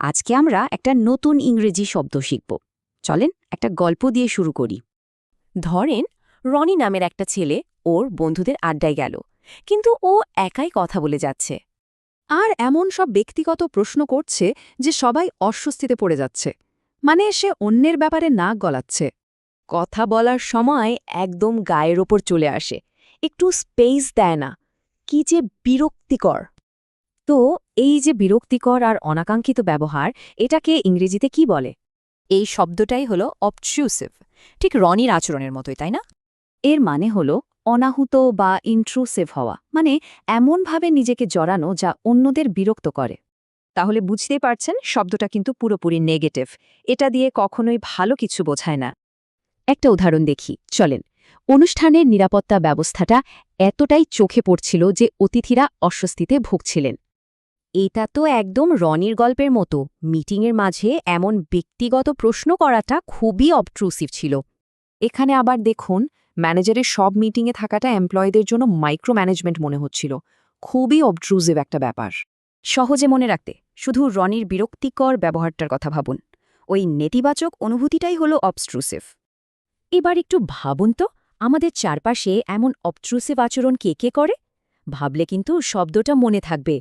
আজকে আমরা একটা নতুন ইংরেজি শব্দ শিখব। চলেন একটা গল্প দিয়ে শুরু করি। ধরেন রনি নামের একটা ছেলে ওর বন্ধুদের আড্ডায় গেল, কিন্তু ও একাই কথা বলে যাচ্ছে। আর এমন সব ব্যক্তিগত প্রশ্ন করছে যে সবাই অস্বস্তিতে পড়ে যাচ্ছে, মানে সে অন্যের ব্যাপারে নাক গলাচ্ছে। কথা বলার সময় একদম গায়ের ওপর চলে আসে, একটু স্পেস দেয় না। কি যে বিরক্তিকর। তো এই যে বিরক্তিকর আর অনাকাঙ্ক্ষিত ব্যবহার, এটাকে ইংরেজিতে কি বলে? এই শব্দটাই হলো অবট্রুসিভ, ঠিক রনির আচরণের মতোই, তাই না? এর মানে হলো অনাহুত বা ইন্ট্রুসিভ হওয়া, মানে এমনভাবে নিজেকে জড়ানো যা অন্যদের বিরক্ত করে। তাহলে বুঝতেই পারছেন শব্দটা কিন্তু পুরোপুরি নেগেটিভ। এটা দিয়ে কখনোই ভালো কিছু বোঝায় না। একটা উদাহরণ দেখি, চলেন। অনুষ্ঠানের নিরাপত্তা ব্যবস্থাটা এতটাই চোখে পড়ছিল যে অতিথিরা অস্বস্তিতে ভুগছিলেন। এটা তো একদম রনির গল্পের মতো। মিটিংয়ের মাঝে এমন ব্যক্তিগত প্রশ্ন করাটা খুবই অবট্রুসিভ ছিল। এখানে আবার দেখুন, ম্যানেজারের সব মিটিংয়ে থাকাটা এমপ্লয়ীদের জন্য মাইক্রো ম্যানেজমেন্ট মনে হচ্ছিল। খুবই অবট্রুসিভ একটা ব্যাপার। সহজে মনে রাখতে শুধু রনির বিরক্তিকর ব্যবহারটার কথা ভাবুন। ওই নেতিবাচক অনুভূতিটাই হলো অবস্ট্রুসিভ। এবার একটু ভাবুন তো, আমাদের চারপাশে এমন অবস্ট্রুসিভ আচরণ কে কে করে? ভাবলে কিন্তু শব্দটা মনে থাকবে,